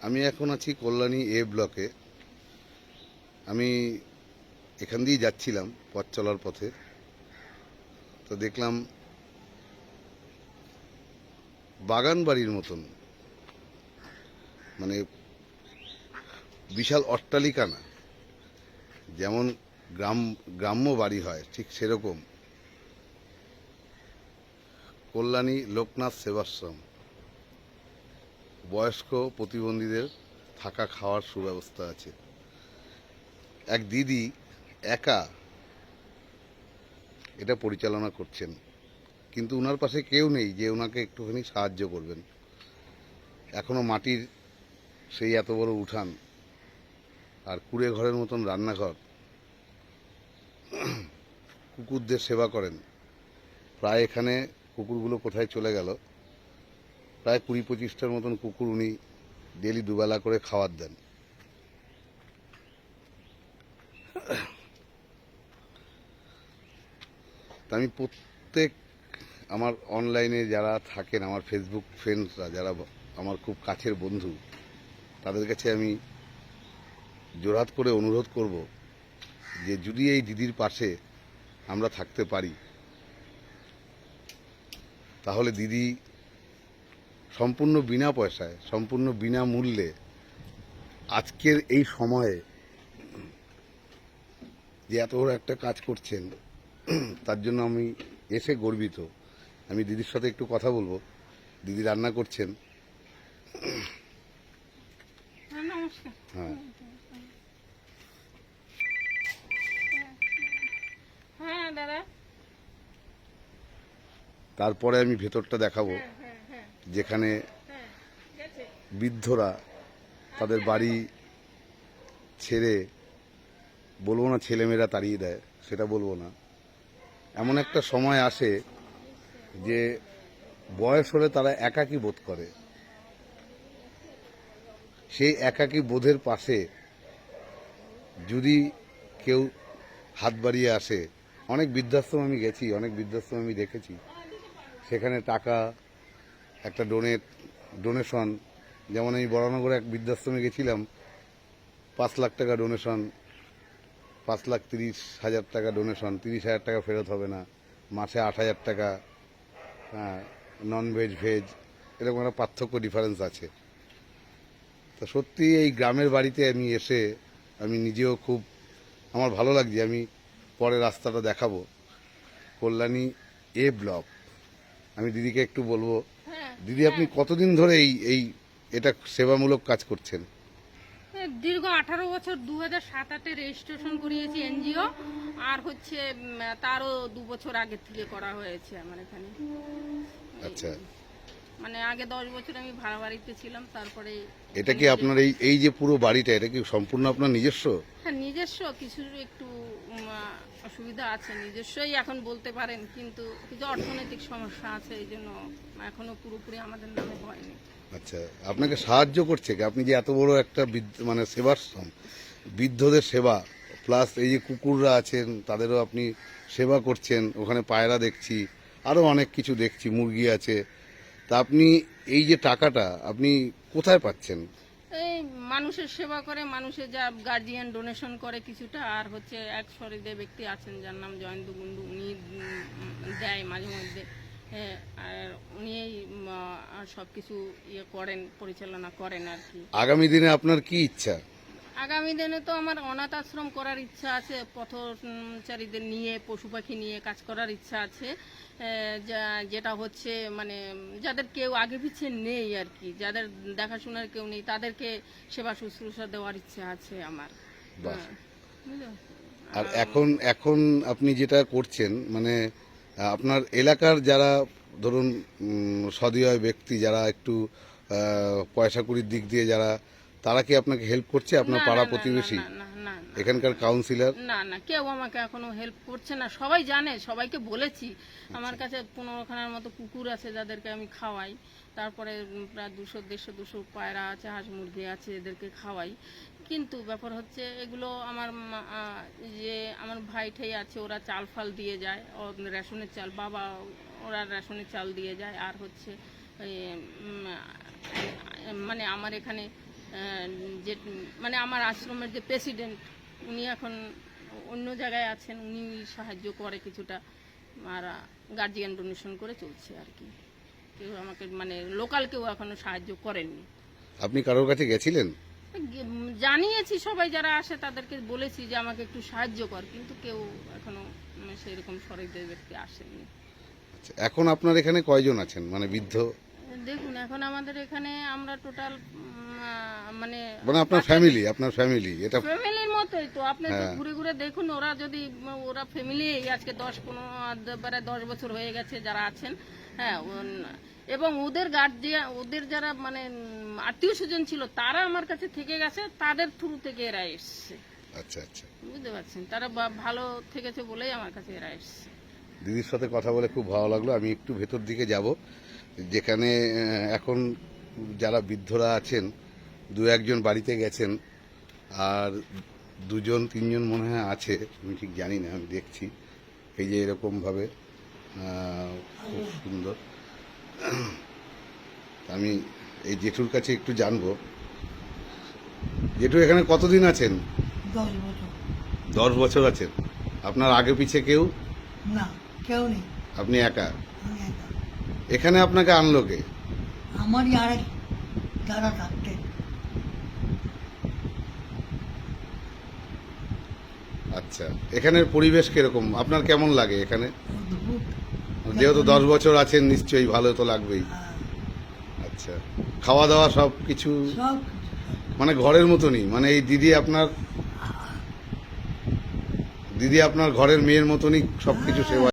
আমি এখন আছি কল্যাণী এ ব্লকে। আমি এখান দিয়েই যাচ্ছিলাম পথ চলার পথে, তো দেখলাম বাগান বাড়ির মতন, মানে বিশাল অট্টালিকা না, যেমন গ্রাম্য বাড়ি হয় ঠিক সেরকম কল্যাণী লোকনাথ সেবাশ্রম। বয়স্ক প্রতিবন্ধীদের থাকা খাওয়ার সুব্যবস্থা আছে। এক দিদি একা এটা পরিচালনা করছেন, কিন্তু ওনার পাশে কেউ নেই যে ওনাকে একটুখানি সাহায্য করবেন। এখনো মাটির সেই এত বড় উঠান আর কুঁড়ে ঘরের মতন রান্নাঘর। কুকুরদের সেবা করেন। প্রায় এখানে কুকুরগুলো কোথায় চলে গেল, প্রায় 20-25টার মতন কুকুর উনি ডেলি দুবেলা করে খাবার দেন। তা আমি প্রত্যেক আমার অনলাইনে যারা থাকেন, আমার ফেসবুক ফ্রেন্ডসরা যারা আমার খুব কাছের বন্ধু, তাদের কাছে আমি জোরহাত করে অনুরোধ করব যে যদি এই দিদির পাশে আমরা থাকতে পারি, তাহলে দিদি সম্পূর্ণ বিনা পয়সায়, সম্পূর্ণ বিনামূল্যে আজকের এই সময়ে যে এত বড় একটা কাজ করছেন, তার জন্য আমি এসে গর্বিত। আমি দিদির সাথে একটু কথা বলবো। দিদি রান্না করছেন। নমস্কার। হ্যাঁ, হ্যাঁ দাদা। তারপরে আমি ভেতরটা দেখাবো, যেখানে বৃদ্ধরা তাদের বাড়ি ছেড়ে, বলবো না ছেলেমেয়েরা তাড়িয়ে দেয়, সেটা বলবো না, এমন একটা সময় আসে যে বয়স হলে তারা একাকী বোধ করে। সেই একাকী বোধের পাশে যদি কেউ হাত বাড়িয়ে আসে, অনেক বৃদ্ধাশ্রম আমি গেছি, অনেক বৃদ্ধাশ্রম আমি দেখেছি, সেখানে টাকা একটা ডোনেশন, যেমন আমি বরানগরে এক বৃদ্ধাশ্রমে গেছিলাম, 5 লাখ টাকা ডোনেশন, 5,30,000 টাকা ডোনেশন, 30,000 টাকা ফেরত হবে না, মাসে 8,000 টাকা। হ্যাঁ, নন ভেজ ভেজ, এরকম একটা পার্থক্য ডিফারেন্স আছে। তো সত্যি এই গ্রামের বাড়িতে আমি এসে আমি নিজেও খুব আমার ভালো লাগছে। আমি পরে রাস্তাটা দেখাবো, কল্যাণী এ ব্লক। আমি দিদিকে একটু বলবো, দিদি আপনি কতদিন ধরে এই এটা সেবামূলক কাজ করছেন? দীর্ঘ 18 বছর, 2007-8 রেজিস্ট্রেশন করিয়েছি এনজিও, আর হচ্ছে তারও 2 বছর আগে থেকে করা হয়েছে আমার এখানে। আচ্ছা, মানে আগে 10 বছর আমি ভাড়া বাড়িতে ছিলাম, তারপরে এটা কি আপনার এই যে পুরো বাড়িটা, এটা কি সম্পূর্ণ আপনার নিজস্ব? হ্যাঁ নিজস্ব। কিছু একটু অসুবিধা আছে, নিজস্বই এখন বলতে পারেন, কিন্তু কিছু অর্থনৈতিক সমস্যা আছে, এই জন্য এখনো পুরোপুরি আমাদের নামে হয়নি। আচ্ছা, আপনাকে সাহায্য করছে কি? আপনি যে এত বড় একটা মানে সেবাশ্রম, বৃদ্ধদের সেবা, প্লাস এই যে কুকুররা আছেন তাদেরও আপনি সেবা করছেন, ওখানে পায়রা দেখছি, আরও অনেক কিছু দেখছি, মুরগি আছে। তা আপনি এই যে টাকাটা আপনি কোথায় পাচ্ছেন? এই মানুষের সেবা করে, মানুষের যা গার্জিয়ান ডোনেশন করে কিছুটা, আর হচ্ছে এক সহৃদয় ব্যক্তি আছেন যার নাম জয়ন্ত কুণ্ডু, উনি দেয় মাঝে মধ্যে। আর উনি সব কিছু ইয়ে করেন, পরিচালনা করেন আর কি। আগামী দিনে আপনার কি ইচ্ছা? আগামী দিনে তো আমার অনাথ আশ্রম করার ইচ্ছা আছে, পথচারীদের নিয়ে, পশু পাখি নিয়ে কাজ করার ইচ্ছা আছে। যেটা হচ্ছে মানে যাদের কেউ আগে পিছিয়ে নেই আর কি, যাদের দেখাশোনার কেউ নেই, তাদেরকে সেবা শুশ্রূষা দেওয়ার ইচ্ছা আছে আমার। বাহ। বুঝলো? আর এখন এখন আপনি যেটা করছেন, মানে আপনার এলাকার যারা ধরুন সদীয় ব্যক্তি, যারা একটু পয়সা কুড়ির দিক দিয়ে যারা, তারা কি আপনাকে হেল্প করছে? আপনার না পাড়া না না না প্রতিবেশী, না না না না। এখানকার কাউন্সিলর? না না, কেউ আমাকে এখনো হেল্প করছে না। সবাই জানে, সবাইকে বলেছি। আমার কাছে 15খানার মতো কুকুর আছে যাদেরকে আমি খাওয়াই, তারপরে প্রায় 200-150-200 পায়রা আছে, হাঁস মুরগি আছে, এদেরকে খাওয়াই। কিন্তু ব্যাপার হচ্ছে এগুলো আমার যে আমার ভাই ঠাই আছে, ওরা চাল ফাল দিয়ে যায়, রেশনের চাল, বাবা ওরা রেশনের চাল দিয়ে যায়। আর হচ্ছে মানে আমার এখানে যে মানে আমার আশ্রমের যে প্রেসিডেন্ট উনি এখন অন্য জায়গায় আছেন, উনি সাহায্য করে কিছুটা, আর গার্জিয়ান ডোনেশন করে চলছে আর কি। কেউ আমাকে মানে লোকাল কেউ এখনো সাহায্য করেননি। আপনি কারোর কাছে গেছিলেন? জানিয়েছি সবাই যারা আসে তাদেরকে বলেছি যে আমাকে একটু সাহায্য কর, কিন্তু কেউ এখনো সেরকম সহৃদয় ব্যক্তি আসেনি। আচ্ছা, এখন আপনার এখানে কয়জন আছেন মানে বৃদ্ধ? দেখুন এখন আমাদের এখানে আমরা টোটাল মানে মানে আপনার ফ্যামিলি এটা? ফ্যামিলির মতোই তো, আপনি তো হ্যাঁ। ঘুরে ঘুরে দেখুন, ওরা ফ্যামিলি আজকে 10-15 বছর হয়ে গেছে যারা আছেন। হ্যাঁ, এবং ওদের গার্জিয়ান, ওদের যারা মানে আত্মীয় স্বজন ছিল তারা আমার কাছে থেকে গেছে, তাদের থ্রু থেকে এরা এসছে। আচ্ছা আচ্ছা, বুঝতে পারছেন, তারা ভালো থেকেছে বলেই আমার কাছে এরা এসছে। দিদির সাথে কথা বলে খুব ভালো লাগলো। আমি একটু ভেতর দিকে যাব, যেখানে এখন যারা বৃদ্ধরা আছেন, 2-1 জন বাড়িতে গেছেন, আর 2-3 জন মনে হয় আছে, আমি ঠিক জানি না, আমি দেখছি। এই যে এরকমভাবে খুব সুন্দর। আমি এই জেঠুর কাছে একটু জানবো। জেঠু এখানে কতদিন আছেন? 10 বছর। 10 বছর আছেন। আপনার আগে পিছে কেউ? না, কেউ নেই, আপনি একা? আমি একা। এখানে আপনাকে আনলো কে? আমারই আরেক দাদা থাকতেন। আচ্ছা, এখানের পরিবেশ কিরকম, আপনার কেমন লাগে এখানে? অদ্ভুত। যেহেতু 10 বছর আছেন, নিশ্চয়ই ভালো তো লাগবেই। আচ্ছা, খাওয়া দাওয়া সব কিছু সব মানে ঘরের মতনই? মানে এই দিদি আপনার ঘরের মেয়ের মতনই সবকিছু সেবা